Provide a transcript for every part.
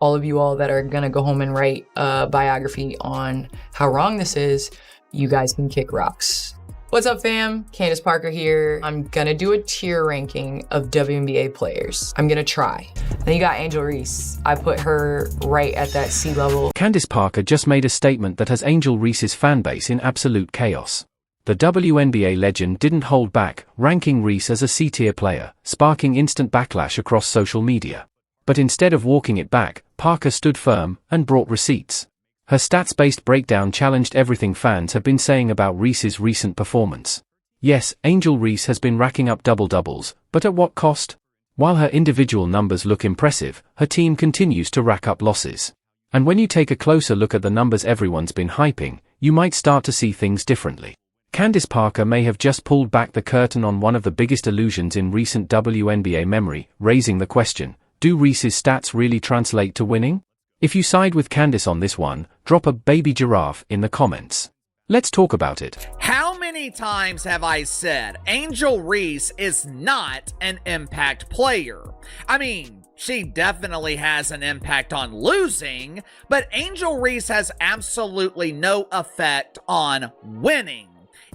all of you all that are gonna go home and write a biography on how wrong this is, you guys can kick rocks. What's up, fam? Candace Parker here. I'm gonna do a tier ranking of WNBA players. I'm gonna try. Then you got Angel Reese. I put her right at that C level. Candace Parker just made a statement that has Angel Reese's fanbase in absolute chaos. The WNBA legend didn't hold back, ranking Reese as a C-tier player, sparking instant backlash across social media. But instead of walking it back, Parker stood firm and brought receipts. Her stats-based breakdown challenged everything fans have been saying about Reese's recent performance. Yes, Angel Reese has been racking up double-doubles, but at what cost? While her individual numbers look impressive, her team continues to rack up losses. And when you take a closer look at the numbers everyone's been hyping, you might start to see things differently. Candace Parker may have just pulled back the curtain on one of the biggest illusions in recent WNBA memory, raising the question, do Reese's stats really translate to winning? If you side with Candace on this one, drop a baby giraffe in the comments. Let's talk about it. How many times have I said Angel Reese is not an impact player? I mean, she definitely has an impact on losing, but Angel Reese has absolutely no effect on winning.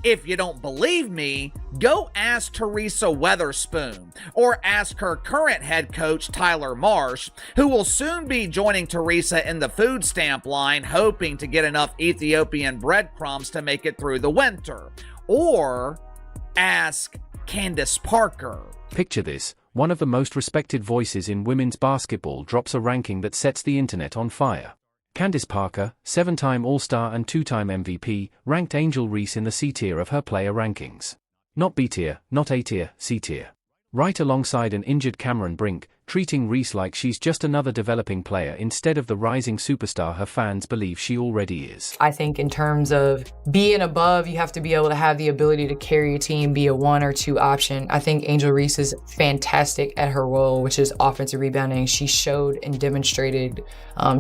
If you don't believe me, go ask Teresa Weatherspoon or ask her current head coach Tyler Marsh, who will soon be joining Teresa in the food stamp line, hoping to get enough Ethiopian breadcrumbs to make it through the winter. Or ask Candace Parker. Picture this, one of the most respected voices in women's basketball drops a ranking that sets the internet on fire. Candace Parker, 7-time All-Star and 2-time MVP, ranked Angel Reese in the C-tier of her player rankings. Not B-tier, not A-tier, C-tier. Right alongside an injured Cameron Brink, treating Reese like she's just another developing player instead of the rising superstar her fans believe she already is. I think in terms of being above, you have to be able to have the ability to carry a team, be a 1 or 2 option. I think Angel Reese is fantastic at her role, which is offensive rebounding. She showed and demonstrated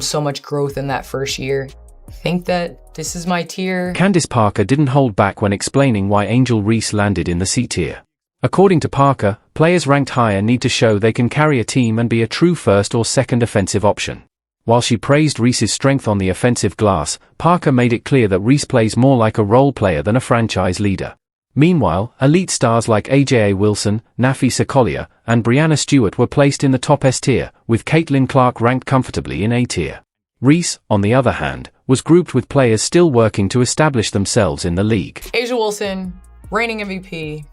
so much growth in that first year. I think that this is my tier. Candace Parker didn't hold back when explaining why Angel Reese landed in the C-tier. According to Parker, players ranked higher need to show they can carry a team and be a true first or second offensive option. While she praised Reese's strength on the offensive glass, Parker made it clear that Reese plays more like a role player than a franchise leader. Meanwhile, elite stars like Aja Wilson, Nafisa Collier, and Brianna Stewart were placed in the top S tier, with Caitlin Clark ranked comfortably in A tier. Reese, on the other hand, was grouped with players still working to establish themselves in the league. Aja Wilson, reigning MVP.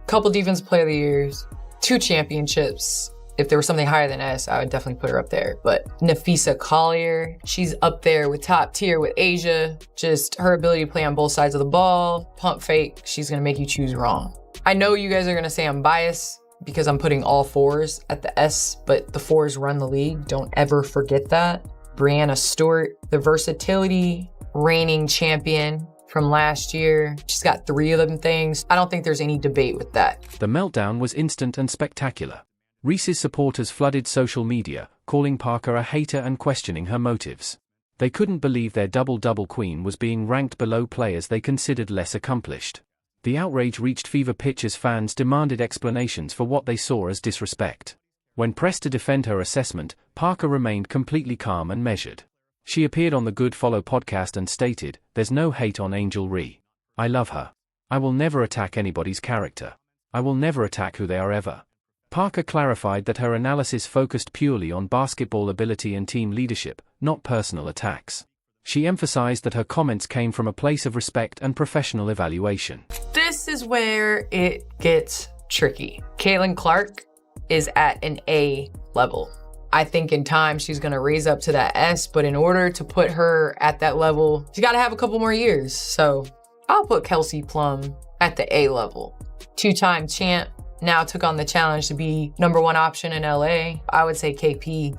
Couple Defensive Player of the Years, 2 championships. If there was something higher than S, I would definitely put her up there. But Nafisa Collier, she's up there with top tier with Asia. Just her ability to play on both sides of the ball, pump fake, she's gonna make you choose wrong. I know you guys are gonna say I'm biased because I'm putting all 4s at the S, but the 4s run the league. Don't ever forget that. Brianna Stewart, the versatility, reigning champion from last year. She's got 3 of them things. I don't think there's any debate with that. The meltdown was instant and spectacular. Reese's supporters flooded social media, calling Parker a hater and questioning her motives. They couldn't believe their double-double queen was being ranked below players they considered less accomplished. The outrage reached fever pitch as fans demanded explanations for what they saw as disrespect. When pressed to defend her assessment, Parker remained completely calm and measured. She appeared on the Good Follow podcast and stated, "There's no hate on Angel Reese. I love her. I will never attack anybody's character. I will never attack who they are ever." Parker clarified that her analysis focused purely on basketball ability and team leadership, not personal attacks. She emphasized that her comments came from a place of respect and professional evaluation. This is where it gets tricky. Caitlin Clark is at an A level. I think in time she's gonna raise up to that S, but in order to put her at that level, she gotta have a couple more years. So I'll put Kelsey Plum at the A level. 2-time champ, now took on the challenge to be #1 option in LA. I would say KP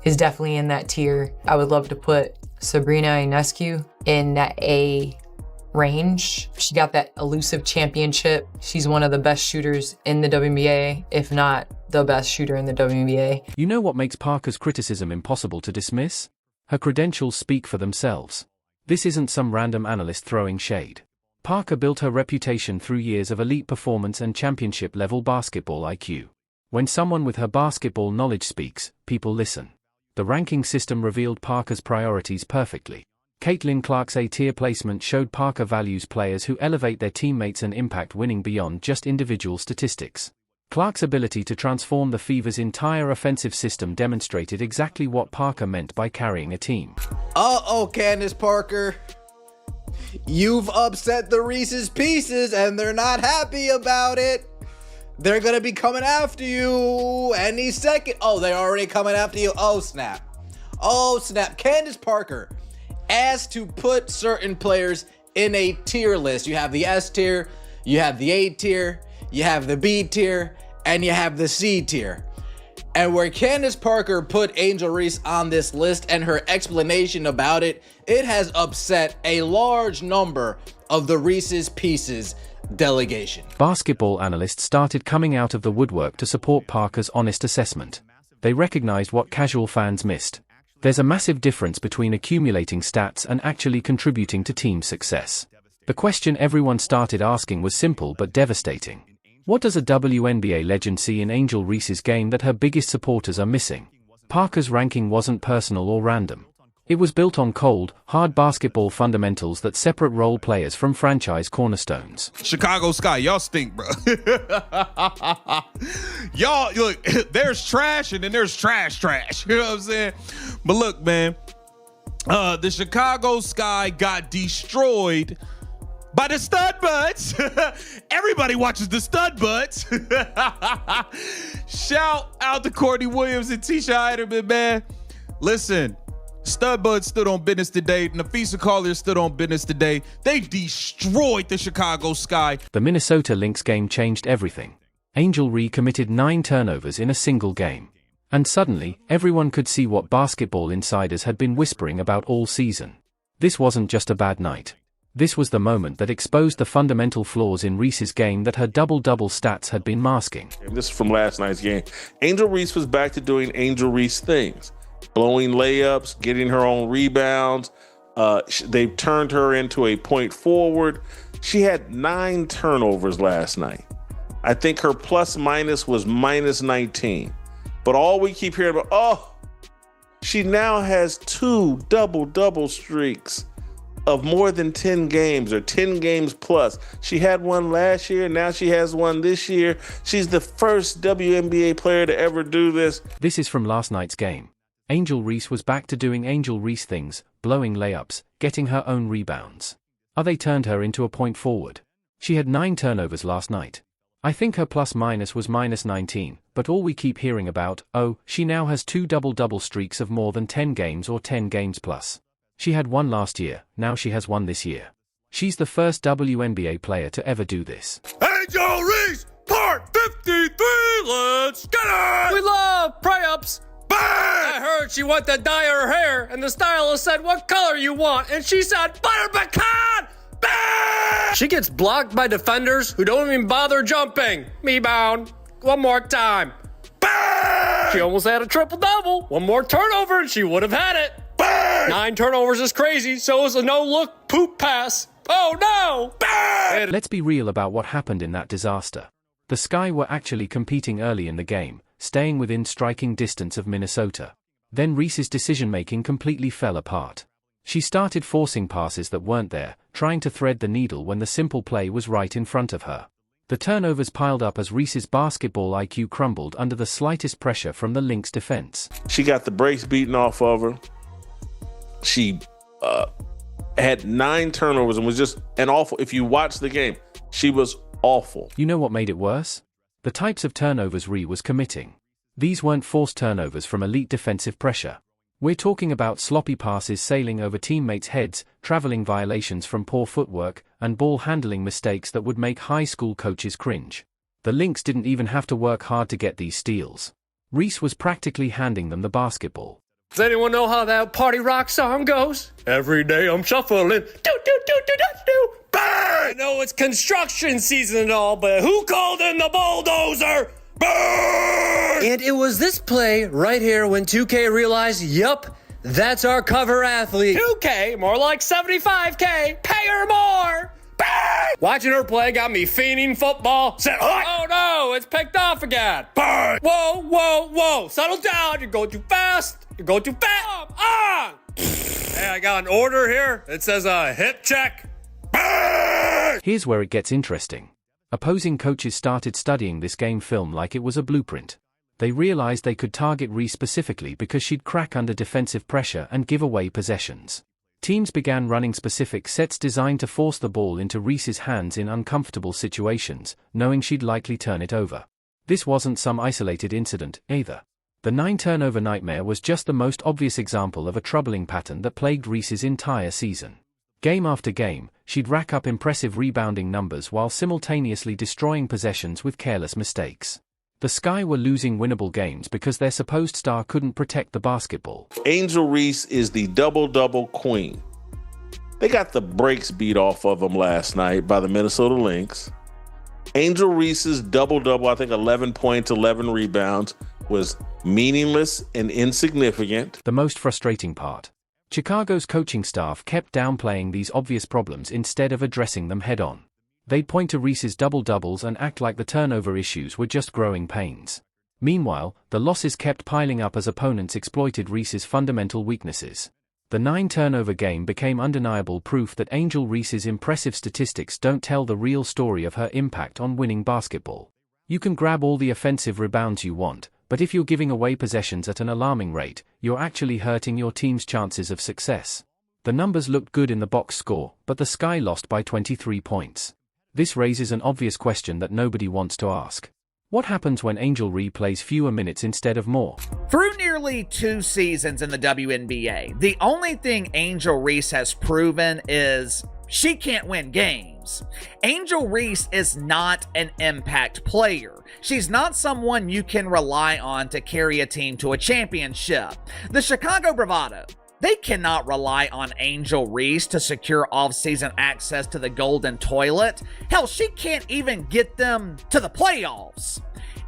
is definitely in that tier. I would love to put Sabrina Ionescu in that A range. She got that elusive championship. She's one of the best shooters in the WNBA, if not the best shooter in the WNBA. You know what makes Parker's criticism impossible to dismiss? Her credentials speak for themselves. This isn't some random analyst throwing shade. Parker built her reputation through years of elite performance and championship-level basketball IQ. When someone with her basketball knowledge speaks, people listen. The ranking system revealed Parker's priorities perfectly. Caitlin Clark's A-tier placement showed Parker values players who elevate their teammates and impact winning beyond just individual statistics. Clark's ability to transform the Fever's entire offensive system demonstrated exactly what Parker meant by carrying a team. Uh-oh, Candace Parker. You've upset the Reese's Pieces and they're not happy about it. They're gonna be coming after you any second. Oh, they're already coming after you. Oh, snap. Oh, snap. Candace Parker asked to put certain players in a tier list. You have the S tier, you have the A tier, you have the B tier, and you have the C tier. And where Candace Parker put Angel Reese on this list and her explanation about it, it has upset a large number of the Reese's Pieces delegation. Basketball analysts started coming out of the woodwork to support Parker's honest assessment. They recognized what casual fans missed. There's a massive difference between accumulating stats and actually contributing to team success. The question everyone started asking was simple but devastating. What does a WNBA legend see in Angel Reese's game that her biggest supporters are missing? Parker's ranking wasn't personal or random. It was built on cold, hard basketball fundamentals that separate role players from franchise cornerstones. Chicago Sky, y'all stink, bro. Y'all, look, there's trash and then there's trash. You know what I'm saying? But look, man, the Chicago Sky got destroyed by the stud butts. Everybody watches the stud butts. Shout out to Courtney Williams and Tisha Heiderman, man. Listen, stud butts stood on business today. Nafisa Collier stood on business today. They destroyed the Chicago Sky. The Minnesota Lynx game changed everything. Angel Reese committed 9 turnovers in a single game. And suddenly, everyone could see what basketball insiders had been whispering about all season. This wasn't just a bad night. This was the moment that exposed the fundamental flaws in Reese's game that her double-double stats had been masking. This is from last night's game. Angel Reese was back to doing Angel Reese things. Blowing layups, getting her own rebounds. They've turned her into a point forward. She had 9 turnovers last night. I think her plus minus was minus 19. But all we keep hearing about, she now has 2 double-double streaks of more than 10 games or 10 games plus. She had one last year, now she has one this year. She's the first WNBA player to ever do this. This is from last night's game. Angel Reese was back to doing Angel Reese things, blowing layups, getting her own rebounds. They turned her into a point forward. She had 9 turnovers last night. I think her plus minus was minus 19, but all we keep hearing about, she now has 2 double-double streaks of more than 10 games or 10 games plus. She had one last year, now she has one this year. She's the first WNBA player to ever do this. Angel Reese, part 53, let's get it! We love pray-ups. Bang! I heard she wanted to dye her hair, and the stylist said, what color you want? And she said, butter pecan! Bang! She gets blocked by defenders who don't even bother jumping. Me bound. One more time. Bang! She almost had a triple-double. One more turnover, and she would have had it. Bang! 9 turnovers is crazy, so is a no-look poop pass. Oh, no! Bang! Let's be real about what happened in that disaster. The Sky were actually competing early in the game, staying within striking distance of Minnesota. Then Reese's decision-making completely fell apart. She started forcing passes that weren't there, trying to thread the needle when the simple play was right in front of her. The turnovers piled up as Reese's basketball IQ crumbled under the slightest pressure from the Lynx defense. She got the brakes beaten off of her. She had 9 turnovers and was just an awful. If you watch the game, she was awful. You know what made it worse? The types of turnovers Reese was committing. These weren't forced turnovers from elite defensive pressure. We're talking about sloppy passes sailing over teammates' heads, traveling violations from poor footwork, and ball handling mistakes that would make high school coaches cringe. The Lynx didn't even have to work hard to get these steals. Reese was practically handing them the basketball. Does anyone know how that party rock song goes? Every day I'm shuffling. Do, do, do, do, do, do. Bang! I know it's construction season and all, but who called in the bulldozer? Bang! And it was this play right here when 2K realized, yup, that's our cover athlete. 2K? More like 75K. Pay her more. Bang! Watching her play got me fiending football. Said, oh no, it's picked off again. Bang! Whoa, whoa, whoa. Settle down. You're going too fast. You're going too fast. On! Hey, I got an order here. It says a hip check. Here's where it gets interesting. Opposing coaches started studying this game film like it was a blueprint. They realized they could target Reese specifically because she'd crack under defensive pressure and give away possessions. Teams began running specific sets designed to force the ball into Reese's hands in uncomfortable situations, knowing she'd likely turn it over. This wasn't some isolated incident, either. The 9-turnover nightmare was just the most obvious example of a troubling pattern that plagued Reese's entire season. Game after game, she'd rack up impressive rebounding numbers while simultaneously destroying possessions with careless mistakes. The Sky were losing winnable games because their supposed star couldn't protect the basketball. Angel Reese is the double-double queen. They got the brakes beat off of them last night by the Minnesota Lynx. Angel Reese's double-double, I think 11 points, 11 rebounds, was meaningless and insignificant. The most frustrating part. Chicago's coaching staff kept downplaying these obvious problems instead of addressing them head-on. They'd point to Reese's double-doubles and act like the turnover issues were just growing pains. Meanwhile, the losses kept piling up as opponents exploited Reese's fundamental weaknesses. The 9-turnover game became undeniable proof that Angel Reese's impressive statistics don't tell the real story of her impact on winning basketball. You can grab all the offensive rebounds you want, but if you're giving away possessions at an alarming rate, you're actually hurting your team's chances of success. The numbers looked good in the box score, but the Sky lost by 23 points. This raises an obvious question that nobody wants to ask. What happens when Angel Reese plays fewer minutes instead of more? Through nearly 2 seasons in the WNBA, the only thing Angel Reese has proven is she can't win games. Angel Reese is not an impact player. She's not someone you can rely on to carry a team to a championship. The Chicago Bravado, they cannot rely on Angel Reese to secure off-season access to the Golden Toilet. Hell, she can't even get them to the playoffs.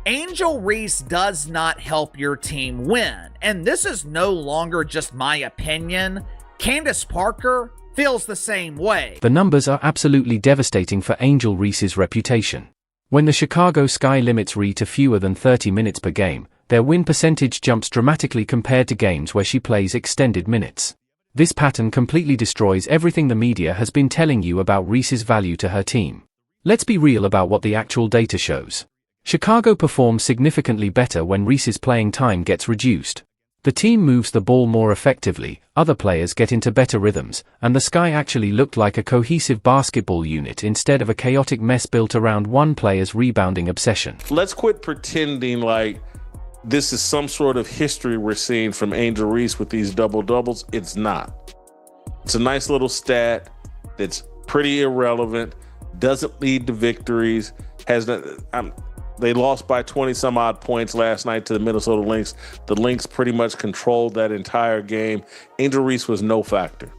Angel Reese does not help your team win, and this is no longer just my opinion. Candace Parker feels the same way. The numbers are absolutely devastating for Angel Reese's reputation. When the Chicago Sky limits Reese to fewer than 30 minutes per game, their win percentage jumps dramatically compared to games where she plays extended minutes. This pattern completely destroys everything the media has been telling you about Reese's value to her team. Let's be real about what the actual data shows. Chicago performs significantly better when Reese's playing time gets reduced. The team moves the ball more effectively, other players get into better rhythms, and the Sky actually looked like a cohesive basketball unit instead of a chaotic mess built around one player's rebounding obsession. Let's quit pretending like this is some sort of history we're seeing from Angel Reese with these double-doubles. It's not. It's a nice little stat that's pretty irrelevant, doesn't lead to victories, they lost by 20-some-odd points last night to the Minnesota Lynx. The Lynx pretty much controlled that entire game. Angel Reese was no factor.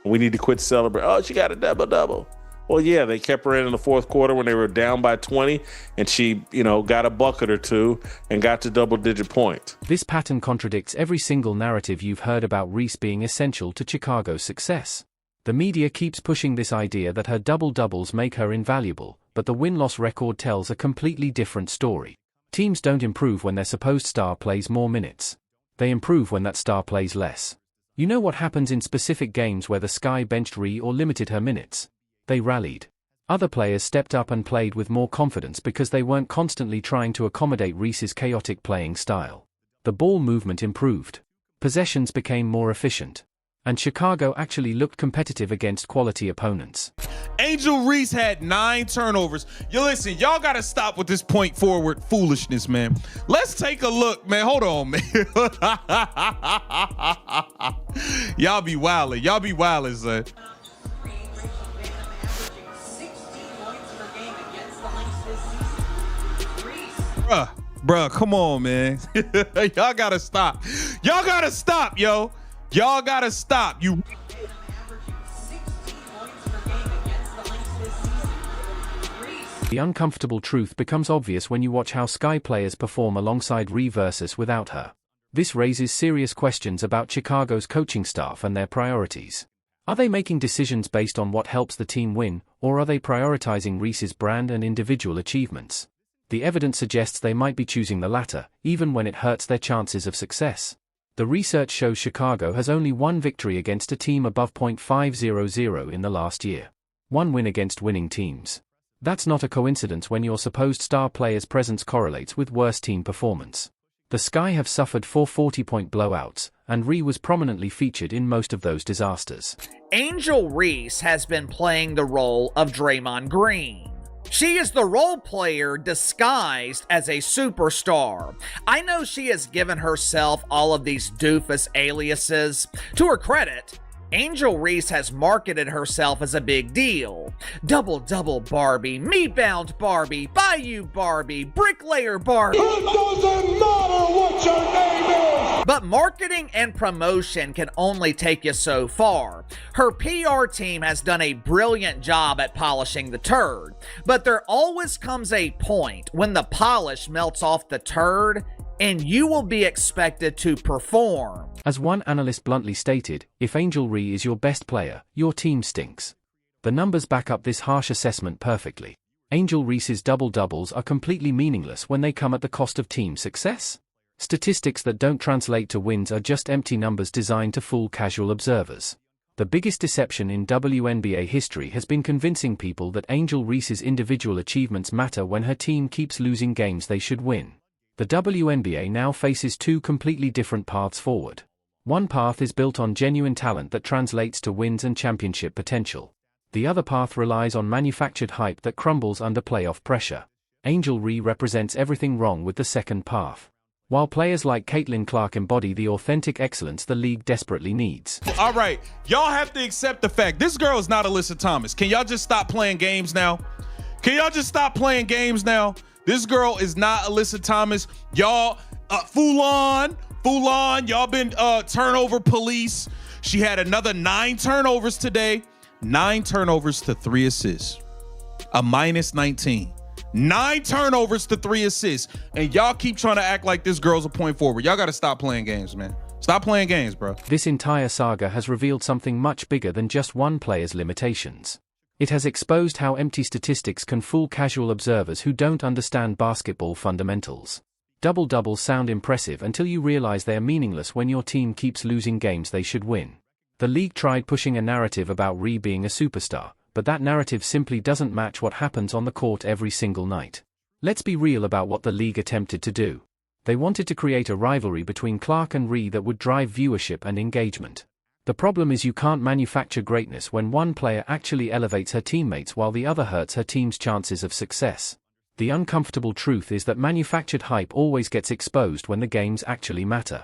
We need to quit celebrating. Oh, she got a double-double. Well, yeah, they kept her in the fourth quarter when they were down by 20, and she, got a bucket or two and got to double-digit points. This pattern contradicts every single narrative you've heard about Reese being essential to Chicago's success. The media keeps pushing this idea that her double-doubles make her invaluable, but the win-loss record tells a completely different story. Teams don't improve when their supposed star plays more minutes. They improve when that star plays less. You know what happens in specific games where the Sky benched Reese or limited her minutes? They rallied. Other players stepped up and played with more confidence because they weren't constantly trying to accommodate Reese's chaotic playing style. The ball movement improved. Possessions became more efficient. And Chicago actually looked competitive against quality opponents. Angel Reese had 9 turnovers. Listen, y'all gotta stop with this point forward foolishness, man. Let's take a look, man. Hold on, man. Y'all be wildin', son. Bruh, come on, man. Y'all gotta stop. Y'all gotta stop, yo. Y'all gotta stop. The uncomfortable truth becomes obvious when you watch how Sky players perform alongside Reese versus without her. This raises serious questions about Chicago's coaching staff and their priorities. Are they making decisions based on what helps the team win, or are they prioritizing Reese's brand and individual achievements? The evidence suggests they might be choosing the latter, even when it hurts their chances of success. The research shows Chicago has only one victory against a team above .500 in the last year. One win against winning teams. That's not a coincidence when your supposed star player's presence correlates with worse team performance. The Sky have suffered 4 40-point blowouts, and Ree was prominently featured in most of those disasters. Angel Reese has been playing the role of Draymond Green. She is the role player disguised as a superstar. I know she has given herself all of these doofus aliases. To her credit, Angel Reese has marketed herself as a big deal. Double Barbie, me-bound Barbie, Bayou Barbie, Bricklayer Barbie. It doesn't matter what your name is! But marketing and promotion can only take you so far. Her PR team has done a brilliant job at polishing the turd, but there always comes a point when the polish melts off the turd and you will be expected to perform. As one analyst bluntly stated, if Angel Ree is your best player, your team stinks. The numbers back up this harsh assessment perfectly. Angel Reese's double-doubles are completely meaningless when they come at the cost of team success. Statistics that don't translate to wins are just empty numbers designed to fool casual observers. The biggest deception in WNBA history has been convincing people that Angel Reese's individual achievements matter when her team keeps losing games they should win. The WNBA now faces two completely different paths forward. One path is built on genuine talent that translates to wins and championship potential. The other path relies on manufactured hype that crumbles under playoff pressure. Angel Ree represents everything wrong with the second path. While players like Caitlin Clark embody the authentic excellence the league desperately needs. All right, y'all have to accept the fact this girl is not Alyssa Thomas. Can y'all just stop playing games now? Can y'all just stop playing games now? This girl is not Alyssa Thomas. Y'all, fool on, y'all been turnover police. She had another 9 turnovers today. 9 turnovers to 3 assists. A minus 19. 9 turnovers to 3 assists. And y'all keep trying to act like this girl's a point forward. Y'all got to stop playing games, man. Stop playing games, bro. This entire saga has revealed something much bigger than just one player's limitations. It has exposed how empty statistics can fool casual observers who don't understand basketball fundamentals. Double-doubles sound impressive until you realize they are meaningless when your team keeps losing games they should win. The league tried pushing a narrative about Ree being a superstar, but that narrative simply doesn't match what happens on the court every single night. Let's be real about what the league attempted to do. They wanted to create a rivalry between Clark and Ree that would drive viewership and engagement. The problem is you can't manufacture greatness when one player actually elevates her teammates while the other hurts her team's chances of success. The uncomfortable truth is that manufactured hype always gets exposed when the games actually matter.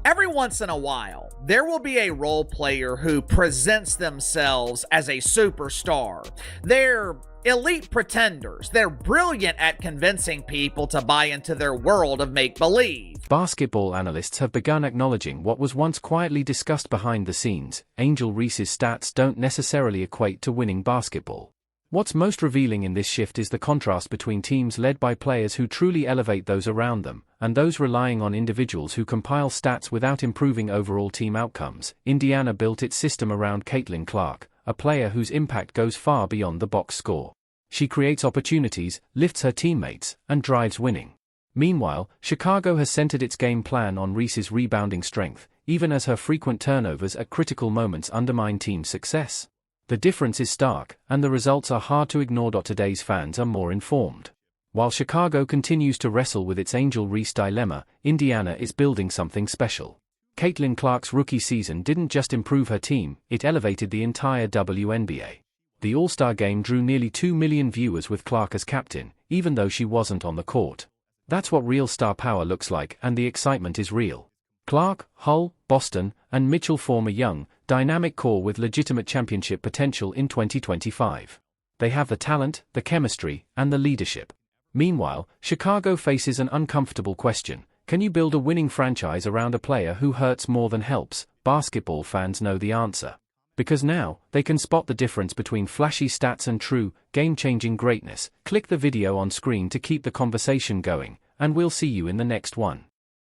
Every once in a while, there will be a role player who presents themselves as a superstar. They're elite pretenders. They're brilliant at convincing people to buy into their world of make-believe. Basketball analysts have begun acknowledging what was once quietly discussed behind the scenes. Angel Reese's stats don't necessarily equate to winning basketball. What's most revealing in this shift is the contrast between teams led by players who truly elevate those around them, and those relying on individuals who compile stats without improving overall team outcomes. Indiana built its system around Caitlin Clark, a player whose impact goes far beyond the box score. She creates opportunities, lifts her teammates, and drives winning. Meanwhile, Chicago has centered its game plan on Reese's rebounding strength, even as her frequent turnovers at critical moments undermine team success. The difference is stark, and the results are hard to ignore. Today's fans are more informed. While Chicago continues to wrestle with its Angel Reese dilemma, Indiana is building something special. Caitlin Clark's rookie season didn't just improve her team, it elevated the entire WNBA. The All-Star game drew nearly 2 million viewers with Clark as captain, even though she wasn't on the court. That's what real star power looks like, and the excitement is real. Clark, Hull, Boston, and Mitchell form a young, dynamic core with legitimate championship potential in 2025. They have the talent, the chemistry, and the leadership. Meanwhile, Chicago faces an uncomfortable question. Can you build a winning franchise around a player who hurts more than helps? Basketball fans know the answer. Because now, they can spot the difference between flashy stats and true, game-changing greatness. Click the video on screen to keep the conversation going, and we'll see you in the next one.